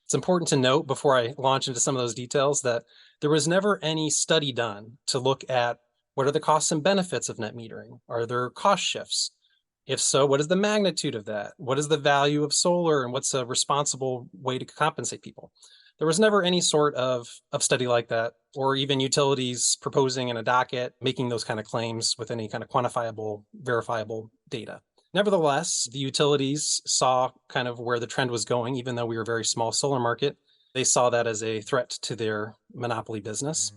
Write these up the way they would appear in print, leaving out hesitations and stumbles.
It's important to note before I launch into some of those details that there was never any study done to look at what are the costs and benefits of net metering? Are there cost shifts? If so, what is the magnitude of that? What is the value of solar and what's a responsible way to compensate people? There was never any sort of study like that, or even utilities proposing in a docket, making those kind of claims with any kind of quantifiable, verifiable data. Nevertheless, the utilities saw kind of where the trend was going, even though we were a very small solar market. They saw that as a threat to their monopoly business.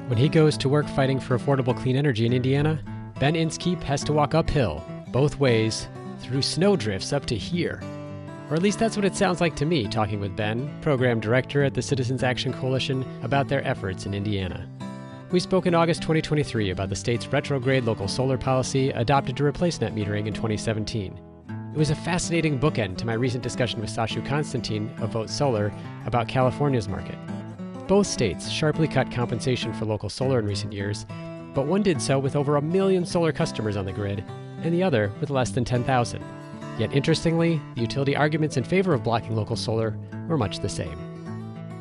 When he goes to work fighting for affordable clean energy in Indiana, Ben Inskeep has to walk uphill, both ways, through snowdrifts up to here. Or at least that's what it sounds like to me, talking with Ben, Program Director at the Citizens Action Coalition, about their efforts in Indiana. We spoke in August 2023 about the state's retrograde local solar policy adopted to replace net metering in 2017. It was a fascinating bookend to my recent discussion with Sashu Constantine of Vote Solar about California's market. Both states sharply cut compensation for local solar in recent years, but one did so with over 1 million solar customers on the grid, and the other with less than 10,000. Yet interestingly, the utility arguments in favor of blocking local solar were much the same.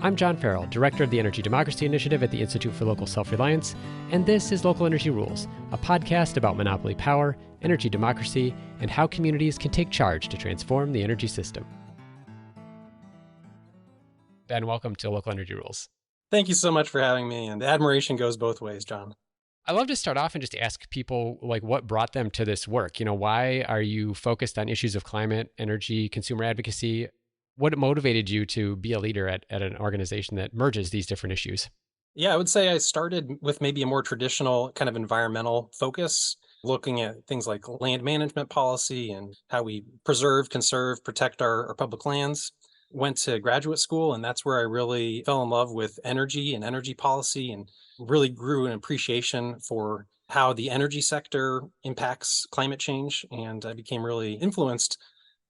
I'm John Farrell, Director of the Energy Democracy Initiative at the Institute for Local Self-Reliance, and this is Local Energy Rules, a podcast about monopoly power, energy democracy, and how communities can take charge to transform the energy system. Ben, welcome to Local Energy Rules. Thank you so much for having me, and the admiration goes both ways, John. I love to start off and just ask people what brought them to this work. Why are you focused on issues of climate, energy, consumer advocacy? What motivated you to be a leader at an organization that merges these different issues? Yeah, I would say I started with maybe a more traditional kind of environmental focus, looking at things like land management policy and how we preserve, conserve, protect our public lands. Went to graduate school, and that's where I really fell in love with energy and energy policy and really grew an appreciation for how the energy sector impacts climate change. And I became really influenced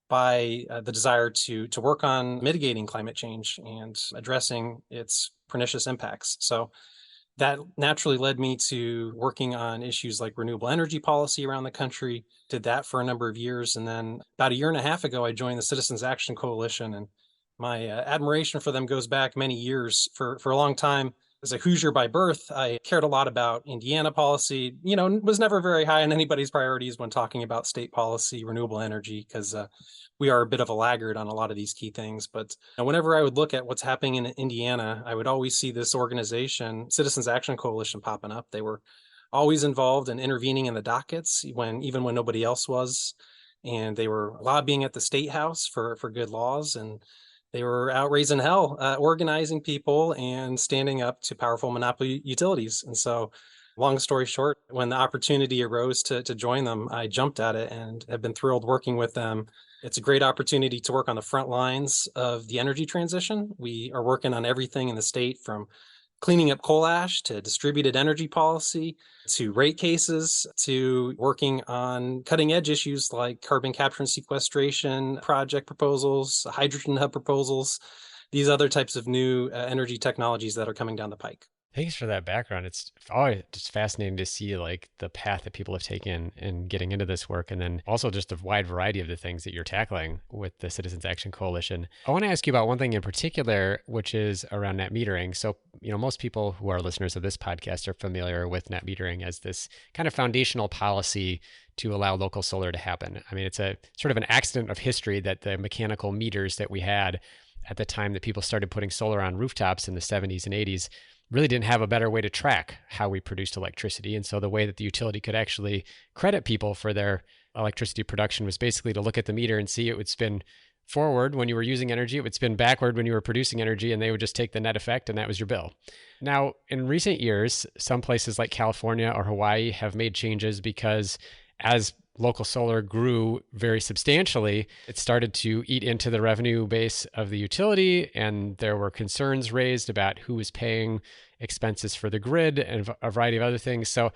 by the desire to work on mitigating climate change and addressing its pernicious impacts. So that naturally led me to working on issues like renewable energy policy around the country. Did that for a number of years. And then about a year and a half ago, I joined the Citizens Action Coalition, and my admiration for them goes back many years. For a long time, as a Hoosier by birth, I cared a lot about Indiana policy. Was never very high on anybody's priorities when talking about state policy, renewable energy, because we are a bit of a laggard on a lot of these key things. But whenever I would look at what's happening in Indiana, I would always see this organization, Citizens Action Coalition, popping up. They were always involved in intervening in the dockets, even when nobody else was. And they were lobbying at the state house for good laws, and they were out raising hell, organizing people and standing up to powerful monopoly utilities. And so, long story short, when the opportunity arose to join them, I jumped at it and have been thrilled working with them. It's a great opportunity to work on the front lines of the energy transition. We are working on everything in the state, from cleaning up coal ash to distributed energy policy to rate cases to working on cutting edge issues like carbon capture and sequestration project proposals, hydrogen hub proposals, these other types of new energy technologies that are coming down the pike. Thanks for that background. It's always just fascinating to see the path that people have taken in getting into this work, and then also just a wide variety of the things that you're tackling with the Citizens Action Coalition. I want to ask you about one thing in particular, which is around net metering. So, most people who are listeners of this podcast are familiar with net metering as this kind of foundational policy to allow local solar to happen. I mean, it's a sort of an accident of history that the mechanical meters that we had at the time that people started putting solar on rooftops in the 70s and 80s really didn't have a better way to track how we produced electricity. And so the way that the utility could actually credit people for their electricity production was basically to look at the meter and see it would spin forward when you were using energy, it would spin backward when you were producing energy, and they would just take the net effect, and that was your bill. Now, in recent years, some places like California or Hawaii have made changes because as local solar grew very substantially, it started to eat into the revenue base of the utility, and there were concerns raised about who was paying expenses for the grid and a variety of other things. So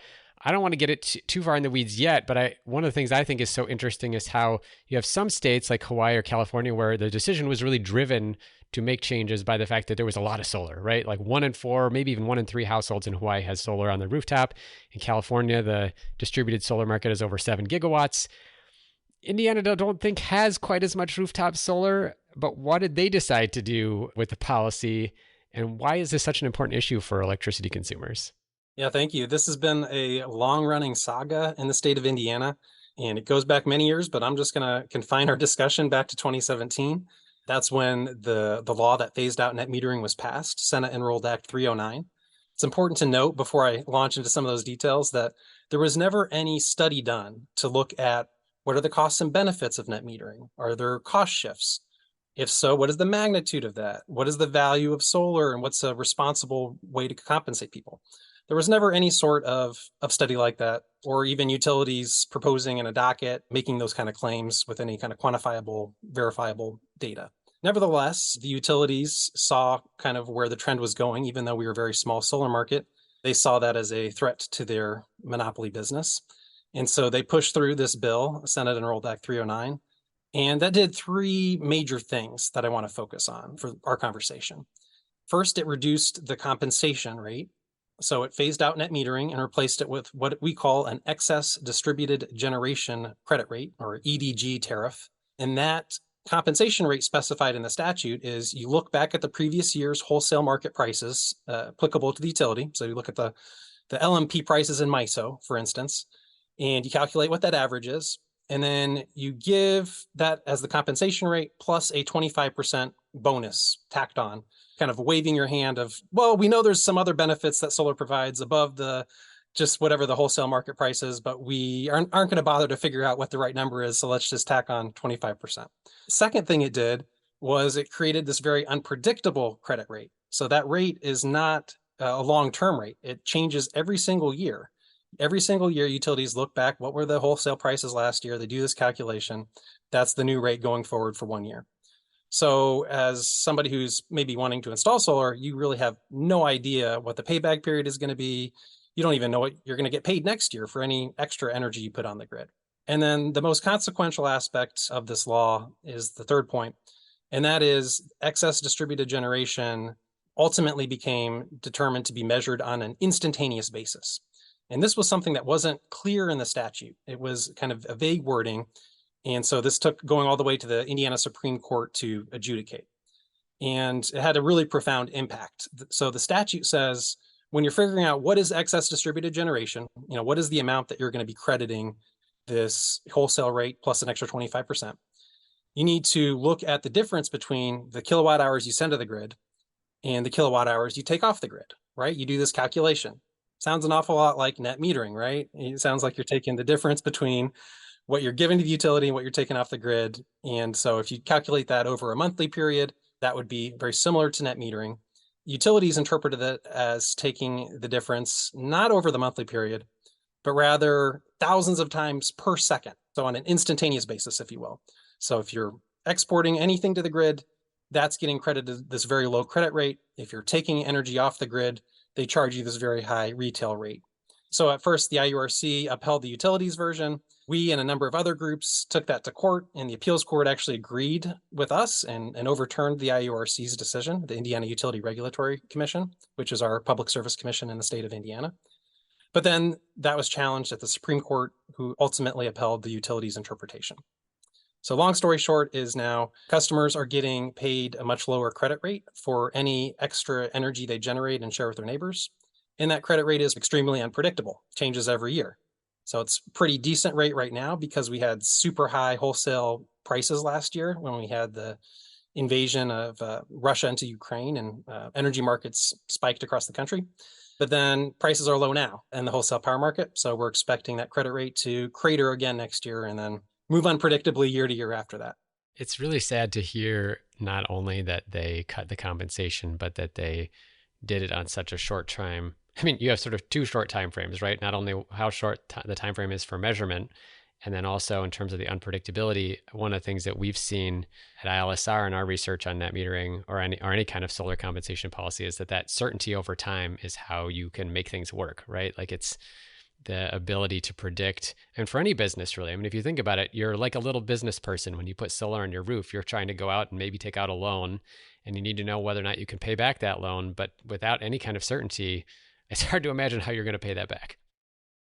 I don't want to get it too far in the weeds yet, but one of the things I think is so interesting is how you have some states like Hawaii or California where the decision was really driven to make changes by the fact that there was a lot of solar, right? Like 1 in 4, maybe even 1 in 3 households in Hawaii has solar on the rooftop. In California, the distributed solar market is over 7 gigawatts. Indiana, I don't think has quite as much rooftop solar, but what did they decide to do with the policy? And why is this such an important issue for electricity consumers? Yeah, thank you. This has been a long-running saga in the state of Indiana, and it goes back many years, but I'm just going to confine our discussion back to 2017. That's when the law that phased out net metering was passed, Senate Enrolled Act 309. It's important to note before I launch into some of those details that there was never any study done to look at what are the costs and benefits of net metering? Are there cost shifts? If so, what is the magnitude of that? What is the value of solar and what's a responsible way to compensate people? There was never any sort of study like that, or even utilities proposing in a docket, making those kind of claims with any kind of quantifiable, verifiable data. Nevertheless, the utilities saw kind of where the trend was going, even though we were a very small solar market. They saw that as a threat to their monopoly business. And so they pushed through this bill, Senate Enrolled Act 309. And that did three major things that I want to focus on for our conversation. First, it reduced the compensation rate. So it phased out net metering and replaced it with what we call an excess distributed generation credit rate, or EDG tariff. And that compensation rate specified in the statute is you look back at the previous year's wholesale market prices applicable to the utility. So you look at the LMP prices in MISO, for instance, and you calculate what that average is. And then you give that as the compensation rate plus a 25% bonus tacked on, kind of waving your hand of, well, we know there's some other benefits that solar provides above the just whatever the wholesale market price is, but we aren't going to bother to figure out what the right number is. So let's just tack on 25%. Second thing it did was it created this very unpredictable credit rate. So that rate is not a long-term rate. It changes every single year. Every single year, utilities look back, what were the wholesale prices last year? They do this calculation. That's the new rate going forward for 1 year. So as somebody who's maybe wanting to install solar, you really have no idea what the payback period is going to be. You don't even know what you're going to get paid next year for any extra energy you put on the grid. And then the most consequential aspect of this law is the third point, and that is excess distributed generation ultimately became determined to be measured on an instantaneous basis. And this was something that wasn't clear in the statute. It was kind of a vague wording. And so this took going all the way to the Indiana Supreme Court to adjudicate. And it had a really profound impact. So the statute says, when you're figuring out what is excess distributed generation, what is the amount that you're going to be crediting this wholesale rate plus an extra 25%, you need to look at the difference between the kilowatt hours you send to the grid and the kilowatt hours you take off the grid, right? You do this calculation. Sounds an awful lot like net metering, right? It sounds like you're taking the difference between what you're giving to the utility and what you're taking off the grid. And so if you calculate that over a monthly period, that would be very similar to net metering. Utilities interpreted it as taking the difference not over the monthly period, but rather thousands of times per second. So on an instantaneous basis, if you will. So if you're exporting anything to the grid, that's getting credited this very low credit rate. If you're taking energy off the grid, they charge you this very high retail rate. So at first, the IURC upheld the utilities version. We and a number of other groups took that to court, and the appeals court actually agreed with us and overturned the IURC's decision, the Indiana Utility Regulatory Commission, which is our public service commission in the state of Indiana. But then that was challenged at the Supreme Court, who ultimately upheld the utilities interpretation. So long story short is now customers are getting paid a much lower credit rate for any extra energy they generate and share with their neighbors. And that credit rate is extremely unpredictable, changes every year. So it's pretty decent rate right now because we had super high wholesale prices last year when we had the invasion of Russia into Ukraine and energy markets spiked across the country. But then prices are low now in the wholesale power market. So we're expecting that credit rate to crater again next year and then move unpredictably year to year after that. It's really sad to hear not only that they cut the compensation, but that they did it on such a short time. I mean, you have sort of two short time frames, right? Not only how short the time frame is for measurement, and then also in terms of the unpredictability. One of the things that we've seen at ILSR in our research on net metering or any kind of solar compensation policy is that certainty over time is how you can make things work, right? Like the ability to predict. And for any business, really, I mean, if you think about it, you're like a little business person. When you put solar on your roof, you're trying to go out and maybe take out a loan, and you need to know whether or not you can pay back that loan. But without any kind of certainty, it's hard to imagine how you're going to pay that back.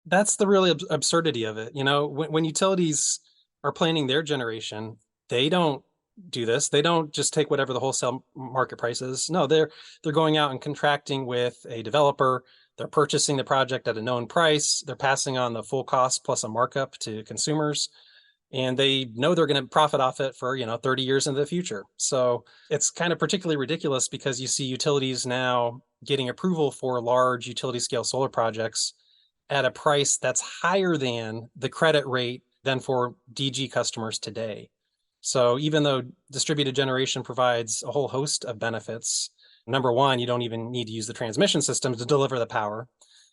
That's the really absurdity of it. When utilities are planning their generation, they don't do this. They don't just take whatever the wholesale market price is. No, they're going out and contracting with a developer. They're purchasing the project at a known price. They're passing on the full cost plus a markup to consumers. And they know they're going to profit off it for 30 years into the future. So it's kind of particularly ridiculous because you see utilities now getting approval for large utility scale solar projects at a price that's higher than the credit rate than for DG customers today. So even though distributed generation provides a whole host of benefits, number one, you don't even need to use the transmission system to deliver the power.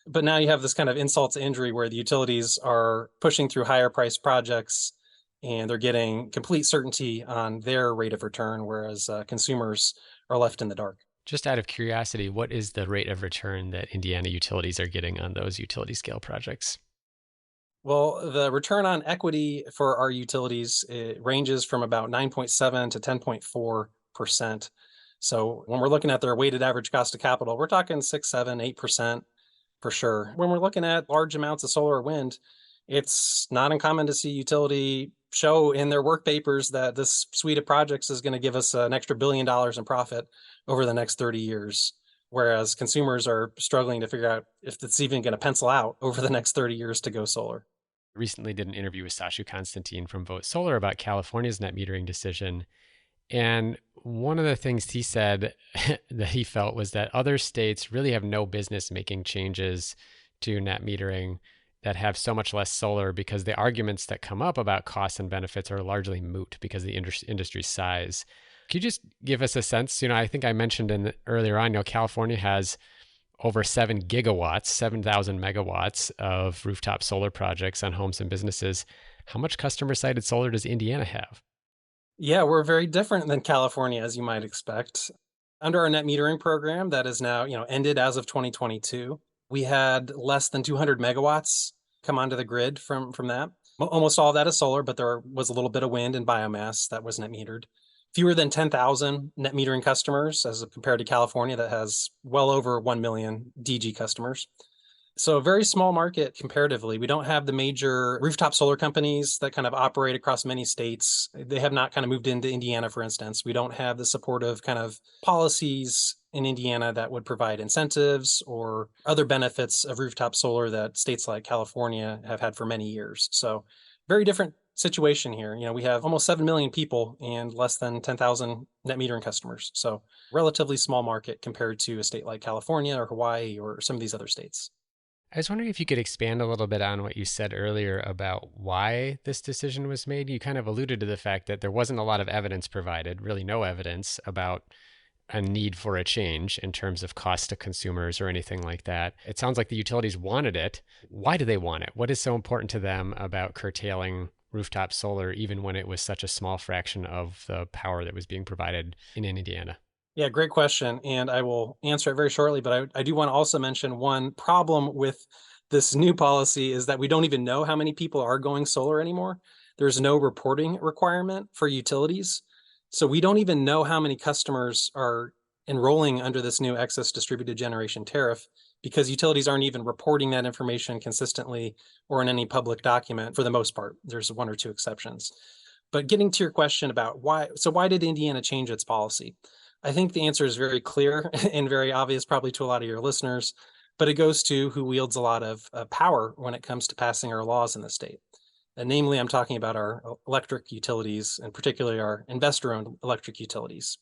But now you have this kind of insult to injury where the utilities are pushing through higher priced projects and they're getting complete certainty on their rate of return, whereas consumers are left in the dark. Just out of curiosity, what is the rate of return that Indiana utilities are getting on those utility scale projects? Well, the return on equity for our utilities, it ranges from about 9.7 to 10.4%. So when we're looking at their weighted average cost of capital, we're talking 6, 7, 8% for sure. When we're looking at large amounts of solar or wind, it's not uncommon to see utility show in their work papers that this suite of projects is going to give us an extra $1 billion in profit over the next 30 years. Whereas consumers are struggling to figure out if it's even going to pencil out over the next 30 years to go solar. Recently did an interview with Sashu Constantine from Vote Solar about California's net metering decision. And one of the things he said that he felt was that other states really have no business making changes to net metering that have so much less solar because the arguments that come up about costs and benefits are largely moot because of the industry's size. Could you just give us a sense? I think I mentioned earlier on, California has over 7 gigawatts, 7,000 megawatts of rooftop solar projects on homes and businesses. How much customer-sited solar does Indiana have? Yeah, we're very different than California, as you might expect. Under our net metering program that is now, ended as of 2022, we had less than 200 megawatts come onto the grid from that. Almost all of that is solar, but there was a little bit of wind and biomass that was net metered. Fewer than 10,000 net metering customers as compared to California that has well over 1 million DG customers. So a very small market comparatively. We don't have the major rooftop solar companies that kind of operate across many states. They have not kind of moved into Indiana, for instance. We don't have the supportive kind of policies in Indiana that would provide incentives or other benefits of rooftop solar that states like California have had for many years. So very different situation here. We have almost 7 million people and less than 10,000 net metering customers. So relatively small market compared to a state like California or Hawaii or some of these other states. I was wondering if you could expand a little bit on what you said earlier about why this decision was made. You kind of alluded to the fact that there wasn't a lot of evidence provided, really no evidence about a need for a change in terms of cost to consumers or anything like that. It sounds like the utilities wanted it. Why do they want it? What is so important to them about curtailing rooftop solar, even when it was such a small fraction of the power that was being provided in Indiana? Yeah, great question. And I will answer it very shortly, but I do want to also mention one problem with this new policy is that we don't even know how many people are going solar anymore. There's no reporting requirement for utilities. So we don't even know how many customers are enrolling under this new excess distributed generation tariff because utilities aren't even reporting that information consistently or in any public document for the most part. There's one or two exceptions. But getting to your question about why did Indiana change its policy? I think the answer is very clear and very obvious, probably to a lot of your listeners, but it goes to who wields a lot of power when it comes to passing our laws in the state. And namely, I'm talking about our electric utilities, and particularly our investor-owned electric utilities.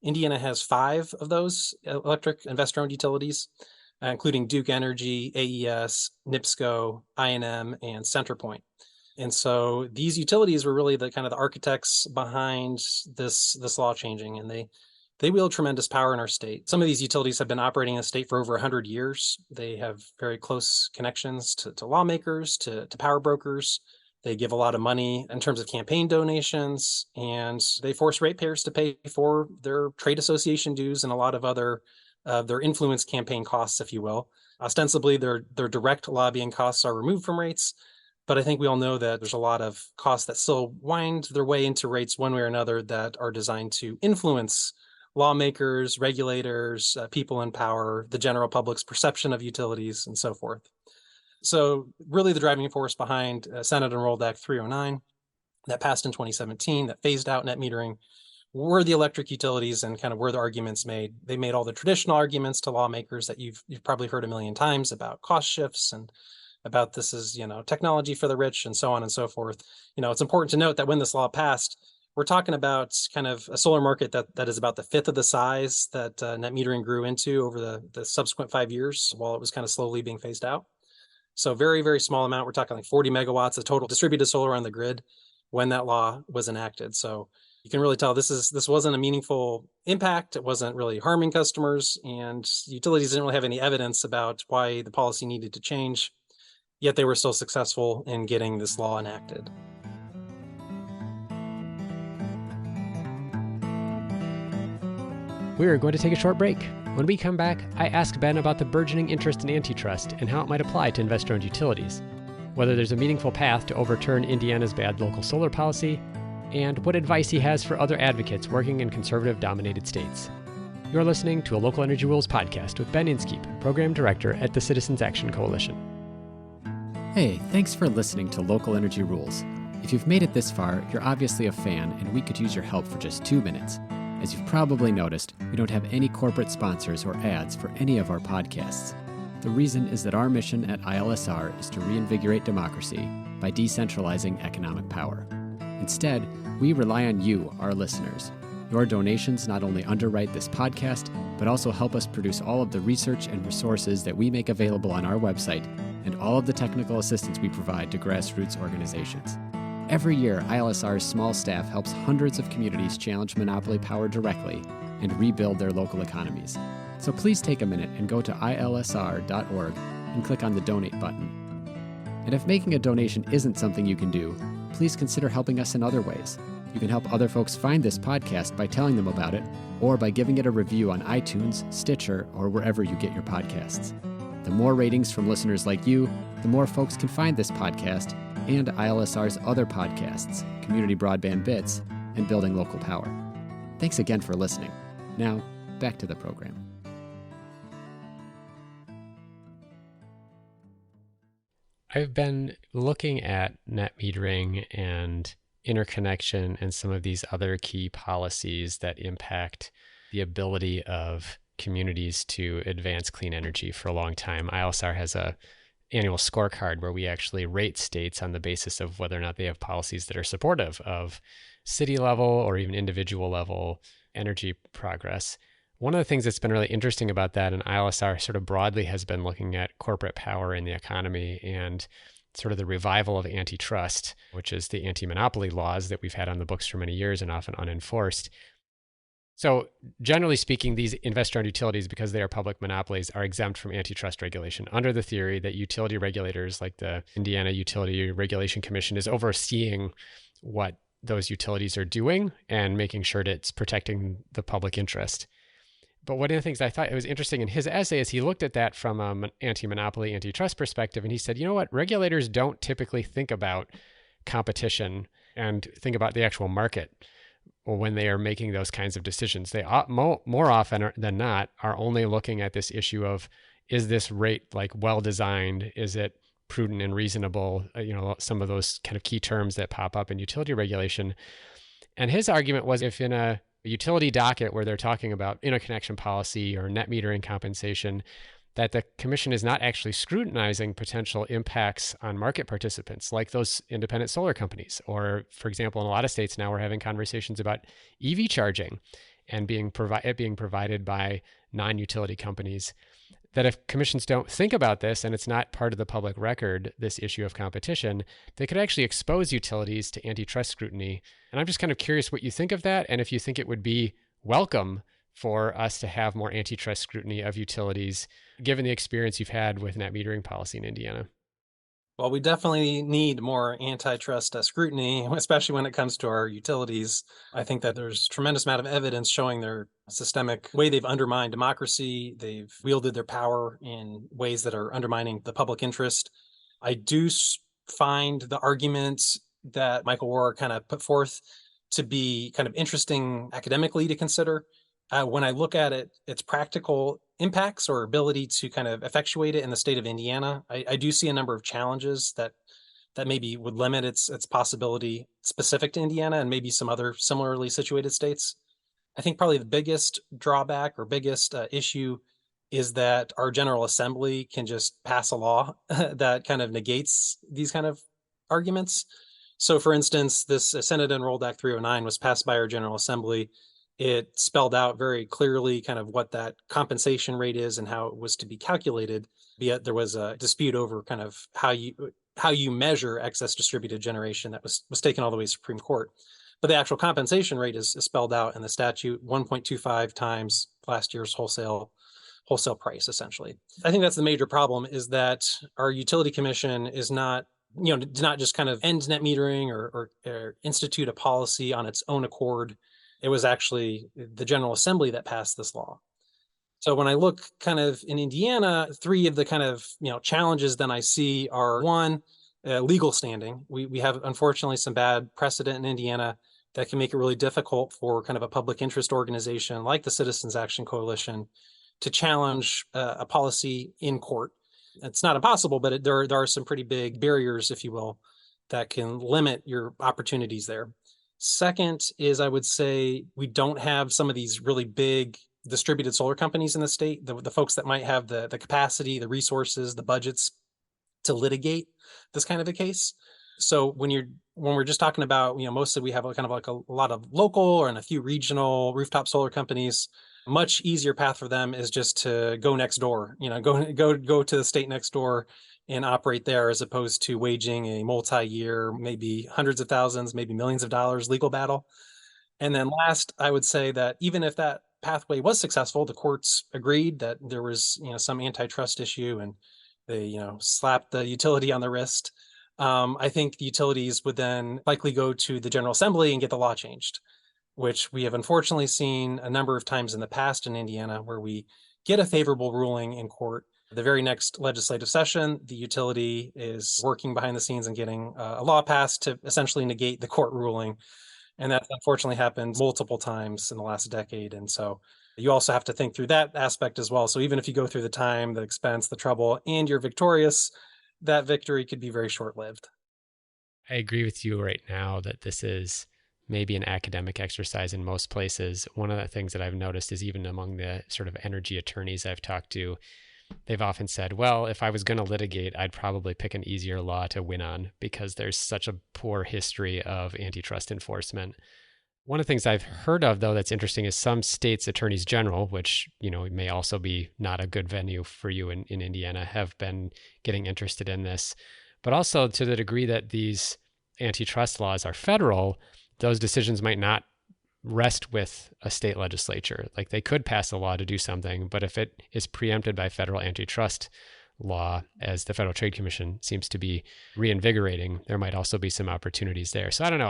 Indiana has 5 of those electric investor-owned utilities, including Duke Energy, AES, NIPSCO, I&M, and CenterPoint. And so these utilities were really the kind of the architects behind this law changing, and they wield tremendous power in our state. Some of these utilities have been operating in the state for over 100 years. They have very close connections to lawmakers, to power brokers. They give a lot of money in terms of campaign donations, and they force ratepayers to pay for their trade association dues and a lot of other their influence campaign costs, if you will. Ostensibly, their direct lobbying costs are removed from rates, but I think we all know that there's a lot of costs that still wind their way into rates one way or another that are designed to influence lawmakers, regulators, people in power, the general public's perception of utilities, and so forth. So really the driving force behind Senate Enrolled Act 309 that passed in 2017 that phased out net metering were the electric utilities, and kind of were the arguments made. They made all the traditional arguments to lawmakers that you've probably heard a million times about cost shifts and about this is, technology for the rich and so on and so forth. It's important to note that when this law passed, we're talking about kind of a solar market that is about the fifth of the size that net metering grew into over the subsequent 5 years while it was kind of slowly being phased out. So very, very small amount. We're talking like 40 megawatts of total distributed solar on the grid when that law was enacted. So you can really tell this wasn't a meaningful impact. It wasn't really harming customers, and utilities didn't really have any evidence about why the policy needed to change, yet they were still successful in getting this law enacted. We are going to take a short break. When we come back, I ask Ben about the burgeoning interest in antitrust and how it might apply to investor-owned utilities, whether there's a meaningful path to overturn Indiana's bad local solar policy, and what advice he has for other advocates working in conservative-dominated states. You're listening to a Local Energy Rules podcast with Ben Inskeep, Program Director at the Citizens Action Coalition. Hey, thanks for listening to Local Energy Rules. If you've made it this far, you're obviously a fan, and we could use your help for just 2 minutes. As you've probably noticed, we don't have any corporate sponsors or ads for any of our podcasts. The reason is that our mission at ILSR is to reinvigorate democracy by decentralizing economic power. Instead, we rely on you, our listeners. Your donations not only underwrite this podcast, but also help us produce all of the research and resources that we make available on our website and all of the technical assistance we provide to grassroots organizations. Every year, ILSR's small staff helps hundreds of communities challenge monopoly power directly and rebuild their local economies. So please take a minute and go to ilsr.org and click on the donate button. And if making a donation isn't something you can do, please consider helping us in other ways. You can help other folks find this podcast by telling them about it, or by giving it a review on iTunes, Stitcher, or wherever you get your podcasts. The more ratings from listeners like you, the more folks can find this podcast and ILSR's other podcasts, Community Broadband Bits, and Building Local Power. Thanks again for listening. Now, back to the program. I've been looking at net metering and interconnection and some of these other key policies that impact the ability of communities to advance clean energy for a long time. ILSR has a annual scorecard where we actually rate states on the basis of whether or not they have policies that are supportive of city level or even individual level energy progress. One of the things that's been really interesting about that, and ILSR sort of broadly has been looking at corporate power in the economy and sort of the revival of antitrust, which is the anti-monopoly laws that we've had on the books for many years and often unenforced. So generally speaking, these investor-owned utilities, because they are public monopolies, are exempt from antitrust regulation under the theory that utility regulators like the Indiana Utility Regulation Commission is overseeing what those utilities are doing and making sure that it's protecting the public interest. But one of the things I thought it was interesting in his essay is he looked at that from an anti-monopoly, antitrust perspective, and he said, you know what, regulators don't typically think about competition and think about the actual market when they are making those kinds of decisions. They more often than not are only looking at this issue of, is this rate like well designed? Is it prudent and reasonable? Some of those kind of key terms that pop up in utility regulation. And his argument was, if in a utility docket where they're talking about interconnection policy or net metering compensation, that the commission is not actually scrutinizing potential impacts on market participants like those independent solar companies. Or, for example, in a lot of states now, we're having conversations about EV charging and it being provided by non-utility companies. That if commissions don't think about this and it's not part of the public record, this issue of competition, they could actually expose utilities to antitrust scrutiny. And I'm just kind of curious what you think of that, and if you think it would be welcome for us to have more antitrust scrutiny of utilities, given the experience you've had with net metering policy in Indiana. Well, we definitely need more antitrust scrutiny, especially when it comes to our utilities. I think that there's a tremendous amount of evidence showing their systemic way they've undermined democracy. They've wielded their power in ways that are undermining the public interest. I do find the arguments that Michael Rohr kind of put forth to be kind of interesting academically to consider. When I look at it, its practical impacts or ability to kind of effectuate it in the state of Indiana, I do see a number of challenges that maybe would limit its possibility specific to Indiana and maybe some other similarly situated states. I think probably the biggest drawback or biggest issue is that our General Assembly can just pass a law that kind of negates these kind of arguments. So, for instance, this Senate Enrolled Act 309 was passed by our General Assembly. It spelled out very clearly kind of what that compensation rate is and how it was to be calculated. Yet there was a dispute over kind of how you measure excess distributed generation that was taken all the way to Supreme Court. But the actual compensation rate is spelled out in the statute, 1.25 times last year's wholesale price, essentially. I think that's the major problem, is that our utility commission is not, did not just kind of end net metering or institute a policy on its own accord. It was actually the General Assembly that passed this law. So when I look kind of in Indiana, three of the kind of challenges then I see are: one, legal standing. We have unfortunately some bad precedent in Indiana that can make it really difficult for kind of a public interest organization like the Citizens Action Coalition to challenge a policy in court. It's not impossible, but there are some pretty big barriers, if you will, that can limit your opportunities there. Second is, I would say, we don't have some of these really big distributed solar companies in the state, the folks that might have the capacity, the resources, the budgets to litigate this kind of a case. So when we're just talking about, mostly we have kind of like a lot of local or and a few regional rooftop solar companies. Much easier path for them is just to go next door, go to the state next door and operate there, as opposed to waging a multi-year, maybe hundreds of thousands, maybe millions of dollars legal battle. And then last, I would say that even if that pathway was successful, the courts agreed that there was, some antitrust issue and they, slapped the utility on the wrist. I think the utilities would then likely go to the General Assembly and get the law changed, which we have unfortunately seen a number of times in the past in Indiana, where we get a favorable ruling in court. The very next legislative session, the utility is working behind the scenes and getting a law passed to essentially negate the court ruling. And that's unfortunately happened multiple times in the last decade. And so you also have to think through that aspect as well. So even if you go through the time, the expense, the trouble, and you're victorious, that victory could be very short-lived. I agree with you right now that this is maybe an academic exercise in most places. One of the things that I've noticed is even among the sort of energy attorneys I've talked to, they've often said, well, if I was going to litigate, I'd probably pick an easier law to win on because there's such a poor history of antitrust enforcement. One of the things I've heard of, though, that's interesting is some states' attorneys general, which, may also be not a good venue for you in Indiana, have been getting interested in this. But also to the degree that these antitrust laws are federal, those decisions might not rest with a state legislature. Like they could pass a law to do something, but if it is preempted by federal antitrust law, as the Federal Trade Commission seems to be reinvigorating, there might also be some opportunities there. So I don't know.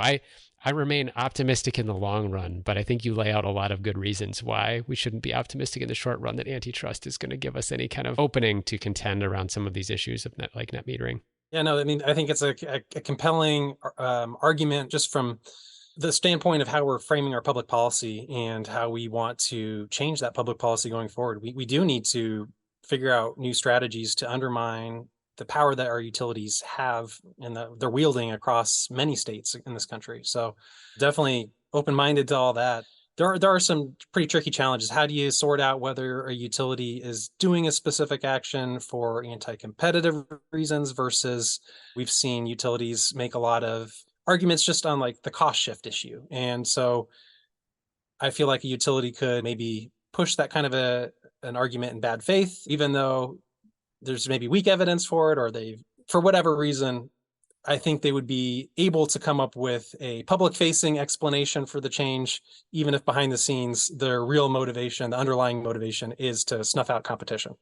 I remain optimistic in the long run, but I think you lay out a lot of good reasons why we shouldn't be optimistic in the short run that antitrust is going to give us any kind of opening to contend around some of these issues of net metering. Yeah, no, I mean, I think it's a compelling argument just from the standpoint of how we're framing our public policy and how we want to change that public policy going forward. We do need to figure out new strategies to undermine the power that our utilities have and they're wielding across many states in this country. So definitely open-minded to all that. There are some pretty tricky challenges. How do you sort out whether a utility is doing a specific action for anti-competitive reasons versus we've seen utilities make a lot of arguments just on like the cost shift issue. And so I feel like a utility could maybe push that kind of an argument in bad faith, even though there's maybe weak evidence for it, or for whatever reason, I think they would be able to come up with a public-facing explanation for the change, even if behind the scenes, their real motivation, the underlying motivation, is to snuff out competition.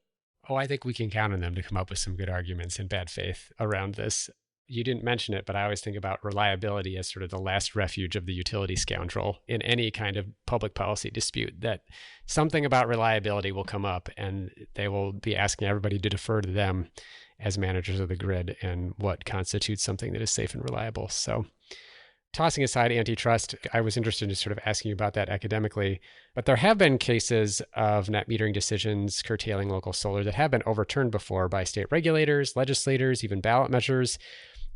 Oh, I think we can count on them to come up with some good arguments in bad faith around this. You didn't mention it, but I always think about reliability as sort of the last refuge of the utility scoundrel in any kind of public policy dispute, that something about reliability will come up and they will be asking everybody to defer to them as managers of the grid and what constitutes something that is safe and reliable. So tossing aside antitrust, I was interested in sort of asking you about that academically, but there have been cases of net metering decisions curtailing local solar that have been overturned before by state regulators, legislators, even ballot measures.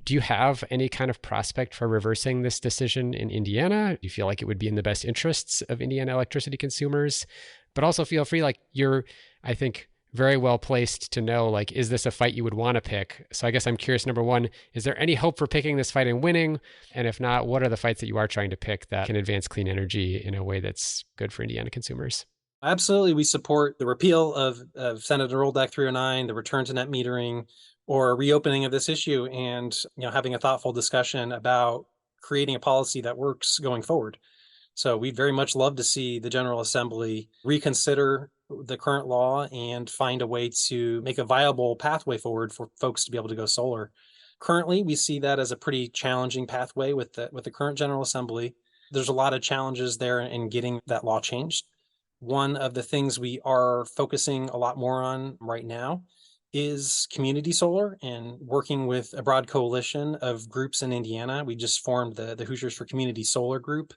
Do you have any kind of prospect for reversing this decision in Indiana? Do you feel like it would be in the best interests of Indiana electricity consumers? But also feel free, like you're, I think, very well placed to know, like, is this a fight you would want to pick? So I guess I'm curious, number one, is there any hope for picking this fight and winning? And if not, what are the fights that you are trying to pick that can advance clean energy in a way that's good for Indiana consumers? Absolutely. We support the repeal of Senate Roll Act 309, the return to net metering, or reopening of this issue, and having a thoughtful discussion about creating a policy that works going forward. So we'd very much love to see the General Assembly reconsider the current law and find a way to make a viable pathway forward for folks to be able to go solar. Currently, we see that as a pretty challenging pathway with the current General Assembly. There's a lot of challenges there in getting that law changed. One of the things we are focusing a lot more on right now is community solar and working with a broad coalition of groups in Indiana. We just formed the Hoosiers for Community Solar group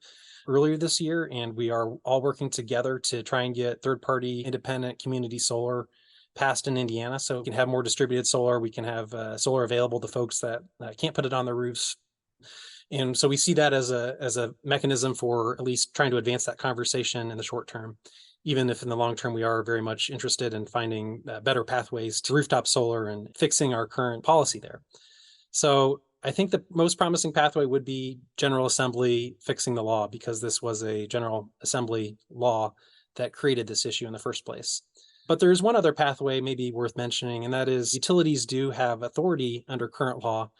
earlier this year, and we are all working together to try and get third-party independent community solar passed in Indiana, so we can have more distributed solar. We can have solar available to folks that can't put it on their roofs. And so we see that as a mechanism for at least trying to advance that conversation in the short term, even if in the long term we are very much interested in finding better pathways to rooftop solar and fixing our current policy there. So I think the most promising pathway would be General Assembly fixing the law, because this was a General Assembly law that created this issue in the first place. But there's one other pathway maybe worth mentioning, and that is utilities do have authority under current law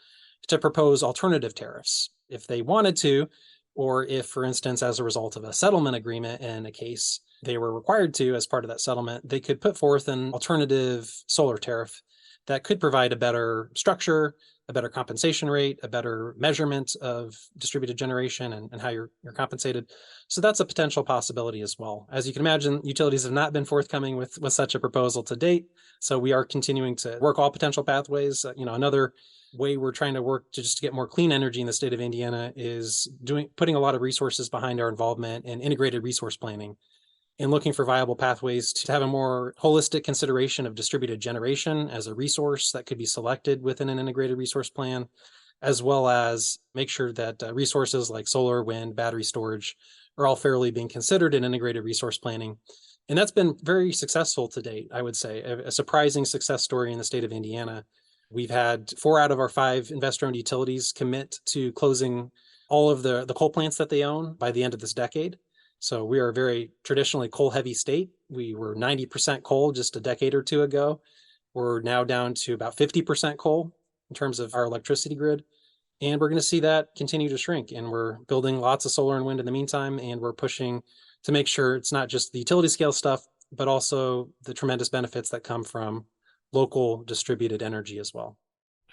to propose alternative tariffs if they wanted to, or if, for instance, as a result of a settlement agreement in a case, they were required to, as part of that settlement, they could put forth an alternative solar tariff that could provide a better structure, a better compensation rate, a better measurement of distributed generation and how you're compensated. So that's a potential possibility as well. As you can imagine, utilities have not been forthcoming with such a proposal to date. So we are continuing to work all potential pathways. Another way we're trying to work to just get more clean energy in the state of Indiana is putting a lot of resources behind our involvement in integrated resource planning and looking for viable pathways to have a more holistic consideration of distributed generation as a resource that could be selected within an integrated resource plan, as well as make sure that resources like solar, wind, battery storage are all fairly being considered in integrated resource planning. And that's been very successful to date, I would say, a surprising success story in the state of Indiana. We've had 4 out of our 5 investor-owned utilities commit to closing all of the coal plants that they own by the end of this decade. So we are a very traditionally coal-heavy state. We were 90% coal just a decade or two ago. We're now down to about 50% coal in terms of our electricity grid. And we're going to see that continue to shrink. And we're building lots of solar and wind in the meantime. And we're pushing to make sure it's not just the utility scale stuff, but also the tremendous benefits that come from local distributed energy as well.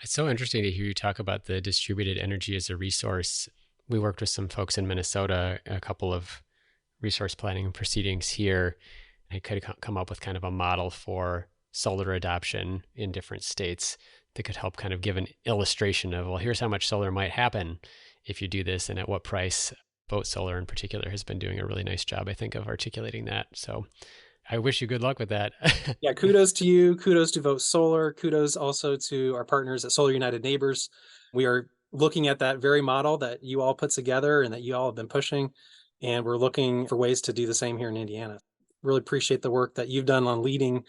It's so interesting to hear you talk about the distributed energy as a resource. We worked with some folks in Minnesota, a couple of resource planning proceedings here. I could come up with kind of a model for solar adoption in different states that could help kind of give an illustration of, well, here's how much solar might happen if you do this and at what price. Vote Solar in particular has been doing a really nice job, I think, of articulating that. So I wish you good luck with that. Yeah, kudos to you. Kudos to Vote Solar. Kudos also to our partners at Solar United Neighbors. We are looking at that very model that you all put together and that you all have been pushing. And we're looking for ways to do the same here in Indiana. Really appreciate the work that you've done on leading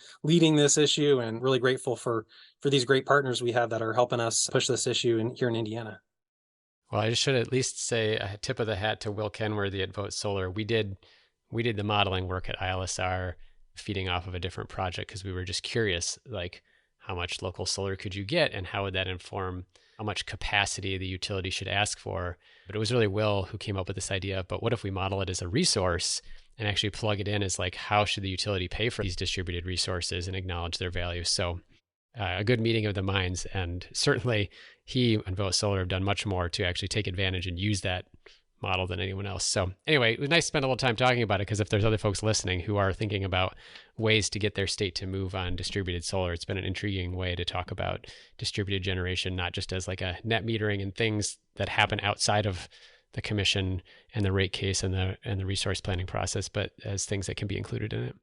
this issue, and really grateful for these great partners we have that are helping us push this issue here in Indiana. Well, I should at least say a tip of the hat to Will Kenworthy at Vote Solar. We did the modeling work at ILSR, feeding off of a different project because we were just curious, like how much local solar could you get and how would that inform how much capacity the utility should ask for. But it was really Will who came up with this idea. But what if we model it as a resource and actually plug it in as like, how should the utility pay for these distributed resources and acknowledge their value? So a good meeting of the minds. And certainly he and Vote Solar have done much more to actually take advantage and use that model than anyone else. So anyway, it was nice to spend a little time talking about it, because if there's other folks listening who are thinking about ways to get their state to move on distributed solar, it's been an intriguing way to talk about distributed generation, not just as like a net metering and things that happen outside of the commission and the rate case and the resource planning process, but as things that can be included in it.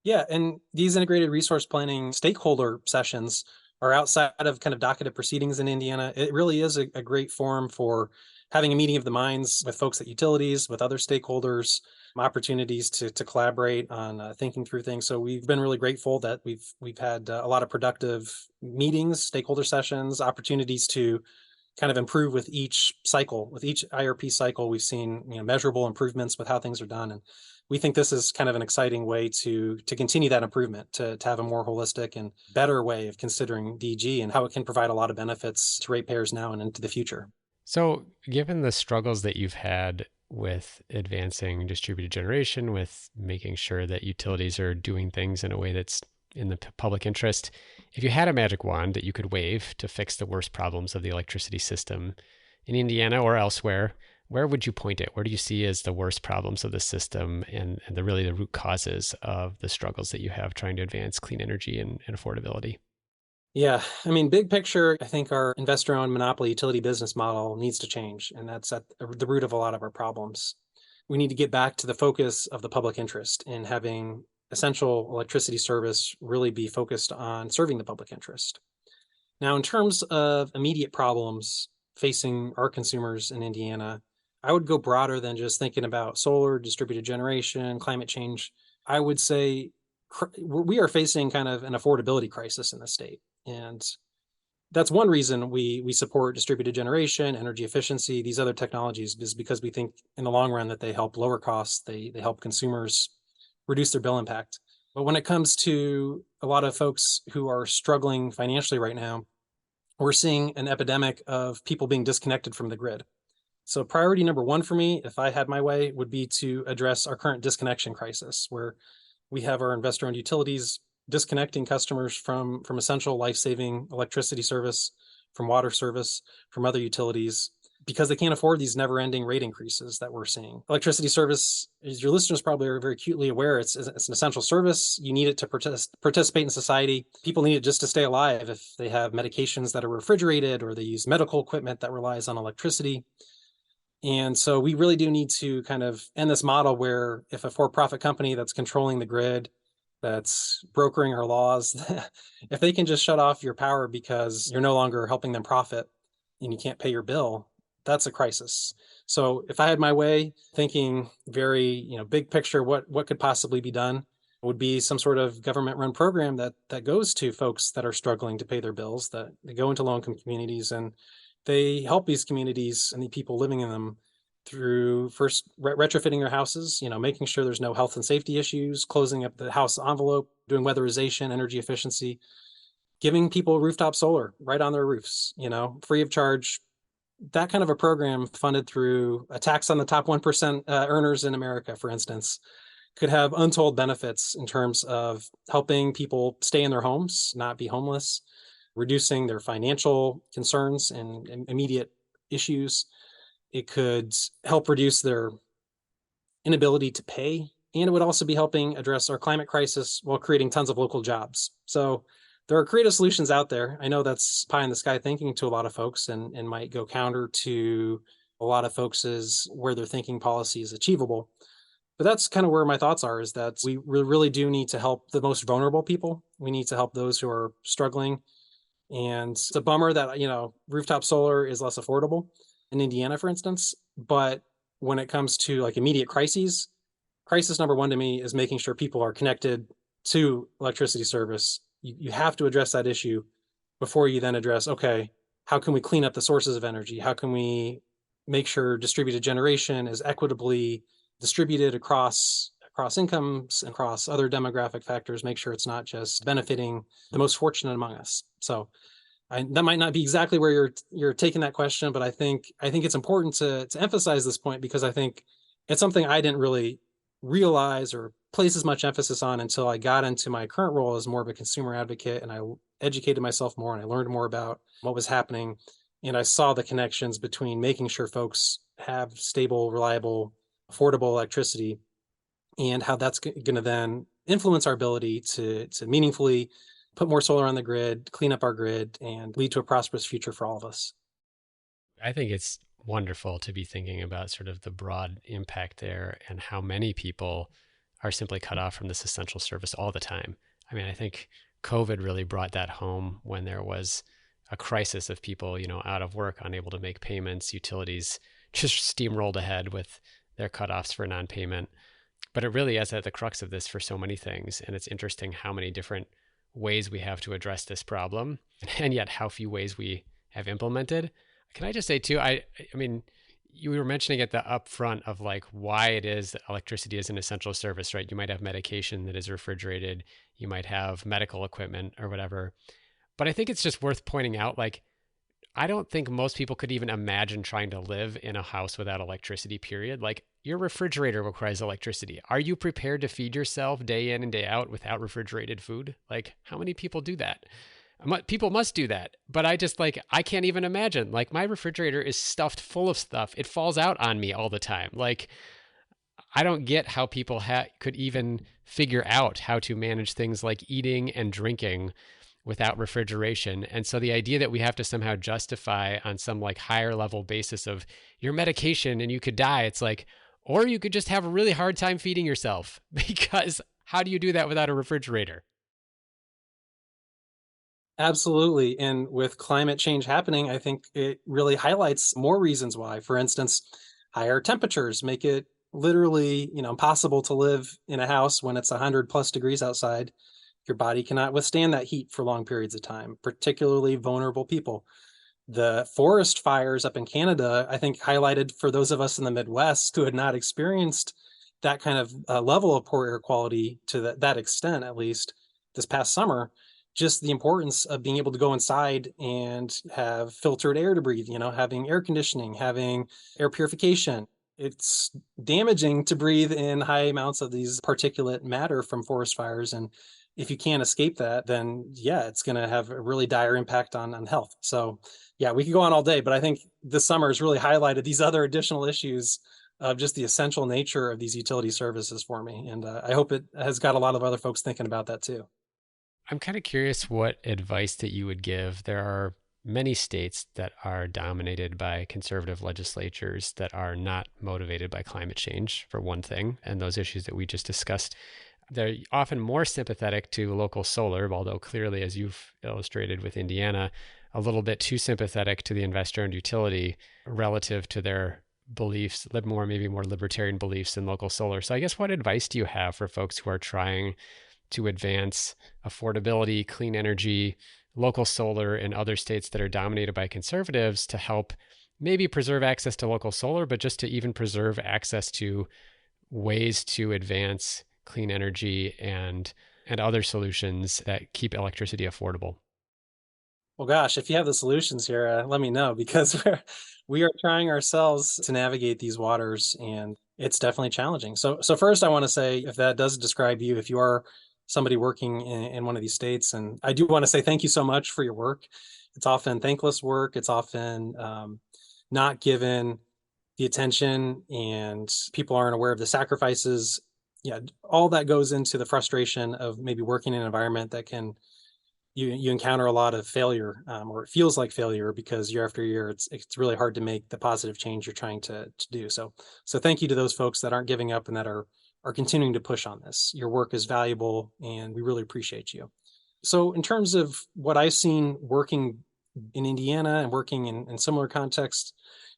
Yeah, and these integrated resource planning stakeholder sessions are outside of kind of docketed proceedings in Indiana. It really is a great forum for having a meeting of the minds with folks at utilities, with other stakeholders, opportunities to collaborate on thinking through things. So we've been really grateful that we've had a lot of productive meetings, stakeholder sessions, opportunities to kind of improve with each cycle. With each IRP cycle, we've seen measurable improvements with how things are done, and we think this is kind of an exciting way to continue that improvement, to have a more holistic and better way of considering DG and how it can provide a lot of benefits to ratepayers now and into the future. So, given the struggles that you've had with advancing distributed generation, with making sure that utilities are doing things in a way that's in the public interest, if you had a magic wand that you could wave to fix the worst problems of the electricity system in Indiana or elsewhere, where would you point it? Where do you see as the worst problems of the system and the really the root causes of the struggles that you have trying to advance clean energy and affordability? Yeah, I mean, big picture, I think our investor-owned monopoly utility business model needs to change, and that's at the root of a lot of our problems. We need to get back to the focus of the public interest in having essential electricity service really be focused on serving the public interest. Now, in terms of immediate problems facing our consumers in Indiana, I would go broader than just thinking about solar, distributed generation, climate change. I would say we are facing kind of an affordability crisis in the state. And that's one reason we support distributed generation, energy efficiency, these other technologies, is because we think in the long run that they help lower costs, they help consumers reduce their bill impact. But when it comes to a lot of folks who are struggling financially right now, we're seeing an epidemic of people being disconnected from the grid. So priority number one for me, if I had my way, would be to address our current disconnection crisis, where we have our investor-owned utilities disconnecting customers from essential life-saving electricity service, from water service, from other utilities, because they can't afford these never-ending rate increases that we're seeing. Electricity service, as your listeners probably are very acutely aware, it's an essential service. You need it to participate in society. People need it just to stay alive if they have medications that are refrigerated or they use medical equipment that relies on electricity. And so we really do need to kind of end this model where if a for-profit company that's controlling the grid, that's brokering our laws, if they can just shut off your power because you're no longer helping them profit and you can't pay your bill, that's a crisis. So if I had my way, thinking very, big picture, what could possibly be done would be some sort of government-run program that goes to folks that are struggling to pay their bills, that they go into low-income communities and they help these communities and the people living in them through first retrofitting their houses, making sure there's no health and safety issues, closing up the house envelope, doing weatherization, energy efficiency, giving people rooftop solar right on their roofs, free of charge. That kind of a program funded through a tax on the top 1% earners in America, for instance, could have untold benefits in terms of helping people stay in their homes, not be homeless, reducing their financial concerns and immediate issues. It could help reduce their inability to pay, and it would also be helping address our climate crisis while creating tons of local jobs. So there are creative solutions out there. I know that's pie in the sky thinking to a lot of folks and might go counter to a lot of folks' where their thinking policy is achievable. But that's kind of where my thoughts are, is that we really do need to help the most vulnerable people. We need to help those who are struggling. And it's a bummer that, rooftop solar is less affordable in Indiana, for instance. But when it comes to like immediate crises, crisis number one to me is making sure people are connected to electricity service. You have to address that issue before you then address, okay, how can we clean up the sources of energy? How can we make sure distributed generation is equitably distributed across incomes, across other demographic factors, make sure it's not just benefiting the most fortunate among us. So that might not be exactly where you're taking that question, but I think it's important to emphasize this point, because I think it's something I didn't really realize or place as much emphasis on until I got into my current role as more of a consumer advocate, and I educated myself more and I learned more about what was happening. And I saw the connections between making sure folks have stable, reliable, affordable electricity, and how that's going to then influence our ability to meaningfully put more solar on the grid, clean up our grid, and lead to a prosperous future for all of us. I think it's wonderful to be thinking about sort of the broad impact there and how many people are simply cut off from this essential service all the time. I mean, I think COVID really brought that home when there was a crisis of people, out of work, unable to make payments, utilities just steamrolled ahead with their cutoffs for non-payment. But it really is at the crux of this for so many things. And it's interesting how many different ways we have to address this problem, and yet how few ways we have implemented. Can I just say too, I mean, you were mentioning at the upfront of like why it is that electricity is an essential service, right? You might have medication that is refrigerated, you might have medical equipment or whatever. But I think it's just worth pointing out, like, I don't think most people could even imagine trying to live in a house without electricity, period. Like, your refrigerator requires electricity. Are you prepared to feed yourself day in and day out without refrigerated food? Like, how many people do that? People must do that. But I can't even imagine. Like, my refrigerator is stuffed full of stuff. It falls out on me all the time. Like, I don't get how people could even figure out how to manage things like eating and drinking without refrigeration. And so the idea that we have to somehow justify on some like higher level basis of your medication and you could die, it's like, or you could just have a really hard time feeding yourself, because how do you do that without a refrigerator? Absolutely. And with climate change happening, I think it really highlights more reasons why. For instance, higher temperatures make it literally, impossible to live in a house when it's 100 plus degrees outside. Your body cannot withstand that heat for long periods of time, particularly vulnerable people. The forest fires up in Canada, I think, highlighted for those of us in the Midwest who had not experienced that kind of level of poor air quality to that extent, at least this past summer, just the importance of being able to go inside and have filtered air to breathe, having air conditioning, having air purification. It's damaging to breathe in high amounts of these particulate matter from forest fires. And if you can't escape that, then yeah, it's going to have a really dire impact on health. So yeah, we could go on all day, but I think this summer has really highlighted these other additional issues of just the essential nature of these utility services for me. And I hope it has got a lot of other folks thinking about that too. I'm kind of curious what advice that you would give. There are many states that are dominated by conservative legislatures that are not motivated by climate change, for one thing, and those issues that we just discussed. They're often more sympathetic to local solar, although clearly, as you've illustrated with Indiana, a little bit too sympathetic to the investor-owned utility relative to their beliefs, maybe more libertarian beliefs in local solar. So I guess what advice do you have for folks who are trying to advance affordability, clean energy, local solar in other states that are dominated by conservatives to help maybe preserve access to local solar, but just to even preserve access to ways to advance clean energy and other solutions that keep electricity affordable? Well, gosh, if you have the solutions here, let me know, because we are trying ourselves to navigate these waters, and it's definitely challenging. So first, I want to say, if that does describe you, if you are somebody working in one of these states, and I do want to say thank you so much for your work. It's often thankless work. It's often not given the attention, and people aren't aware of the sacrifices. Yeah, all that goes into the frustration of maybe working in an environment that can you encounter a lot of failure, or it feels like failure, because year after year it's really hard to make the positive change you're trying to do. So thank you to those folks that aren't giving up and that are continuing to push on this. Your work is valuable, and we really appreciate you. So in terms of what I've seen working in Indiana and working in similar contexts,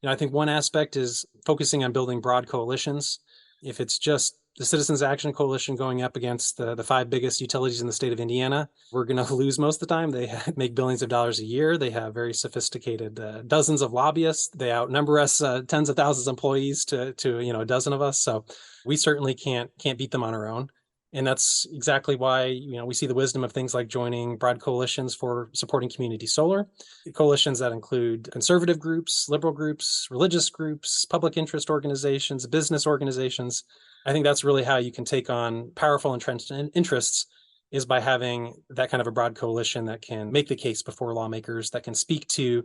I think one aspect is focusing on building broad coalitions. If it's just the Citizens Action Coalition going up against the five biggest utilities in the state of Indiana, we're going to lose most of the time. They make billions of dollars a year. They have very sophisticated dozens of lobbyists. They outnumber us tens of thousands of employees to a dozen of us. So we certainly can't beat them on our own. And that's exactly why we see the wisdom of things like joining broad coalitions for supporting community solar, coalitions that include conservative groups, liberal groups, religious groups, public interest organizations, business organizations. I think that's really how you can take on powerful entrenched interests, is by having that kind of a broad coalition that can make the case before lawmakers, that can speak to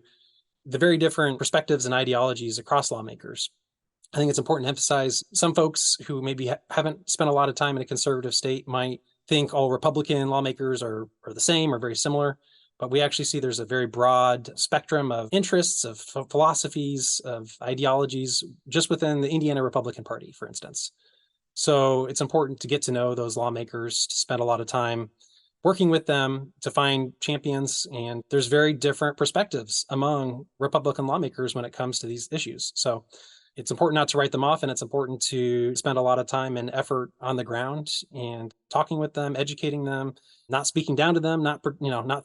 the very different perspectives and ideologies across lawmakers. I think it's important to emphasize some folks who maybe haven't spent a lot of time in a conservative state might think all Republican lawmakers are the same or very similar. But we actually see there's a very broad spectrum of interests, of philosophies, of ideologies just within the Indiana Republican Party, for instance. So it's important to get to know those lawmakers, to spend a lot of time working with them, to find champions. And there's very different perspectives among Republican lawmakers when it comes to these issues. So it's important not to write them off, and it's important to spend a lot of time and effort on the ground and talking with them, educating them, not speaking down to them, not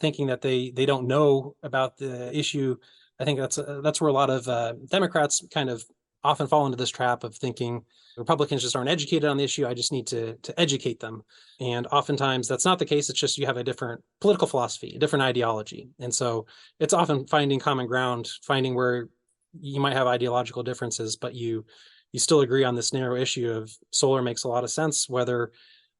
thinking that they don't know about the issue. I think that's where a lot of Democrats kind of often fall into this trap of thinking Republicans just aren't educated on the issue. I just need to educate them. And oftentimes that's not the case. It's just you have a different political philosophy, a different ideology. And so it's often finding common ground, finding where you might have ideological differences, but you still agree on this narrow issue of solar makes a lot of sense, whether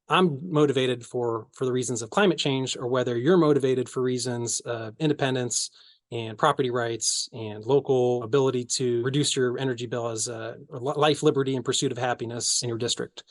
I'm motivated for the reasons of climate change or whether you're motivated for reasons of independence and property rights and local ability to reduce your energy bill as a life, liberty, and pursuit of happiness in your district.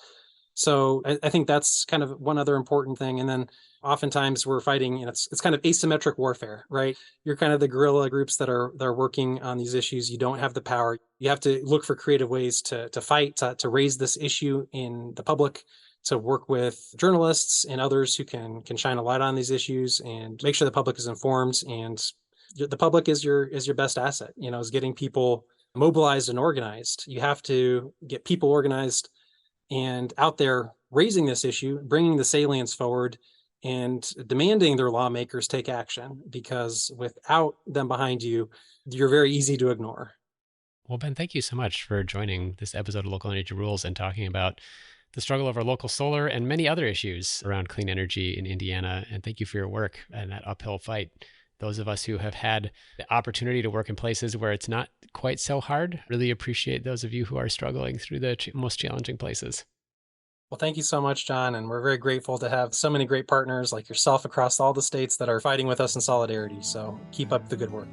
So I think that's kind of one other important thing. And then oftentimes we're fighting, it's kind of asymmetric warfare, right? You're kind of the guerrilla groups that are working on these issues. You don't have the power. You have to look for creative ways to fight, to raise this issue in the public, to work with journalists and others who can shine a light on these issues and make sure the public is informed. And the public is your best asset, is getting people mobilized and organized. You have to get people organized and out there raising this issue, bringing the salience forward and demanding their lawmakers take action, because without them behind you, you're very easy to ignore. Well, Ben, thank you so much for joining this episode of Local Energy Rules and talking about the struggle over local solar and many other issues around clean energy in Indiana. And thank you for your work and that uphill fight. Those of us who have had the opportunity to work in places where it's not quite so hard really appreciate those of you who are struggling through the most challenging places. Well, thank you so much, John. And we're very grateful to have so many great partners like yourself across all the states that are fighting with us in solidarity. So keep up the good work.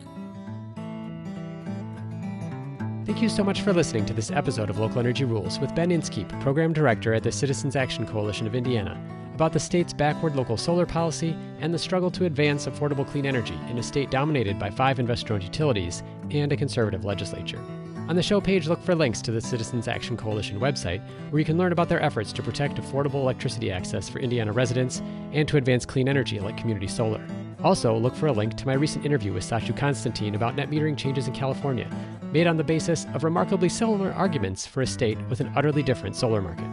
Thank you so much for listening to this episode of Local Energy Rules with Ben Inskeep, Program Director at the Citizens Action Coalition of Indiana, about the state's backward local solar policy and the struggle to advance affordable clean energy in a state dominated by 5 investor-owned utilities and a conservative legislature. On the show page, look for links to the Citizens Action Coalition website, where you can learn about their efforts to protect affordable electricity access for Indiana residents and to advance clean energy like community solar. Also, look for a link to my recent interview with Sachu Constantine about net metering changes in California, made on the basis of remarkably similar arguments for a state with an utterly different solar market.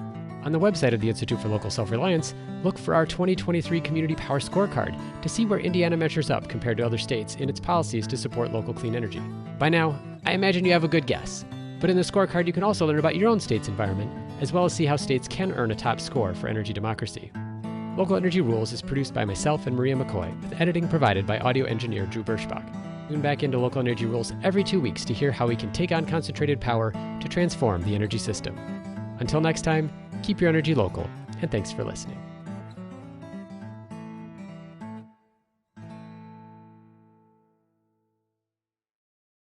On the website of the Institute for Local Self-Reliance, look for our 2023 Community Power Scorecard to see where Indiana measures up compared to other states in its policies to support local clean energy. By now, I imagine you have a good guess. But in the scorecard, you can also learn about your own state's environment, as well as see how states can earn a top score for energy democracy. Local Energy Rules is produced by myself and Maria McCoy, with editing provided by audio engineer Drew Birschbach. Tune back into Local Energy Rules every 2 weeks to hear how we can take on concentrated power to transform the energy system. Until next time, keep your energy local, and thanks for listening.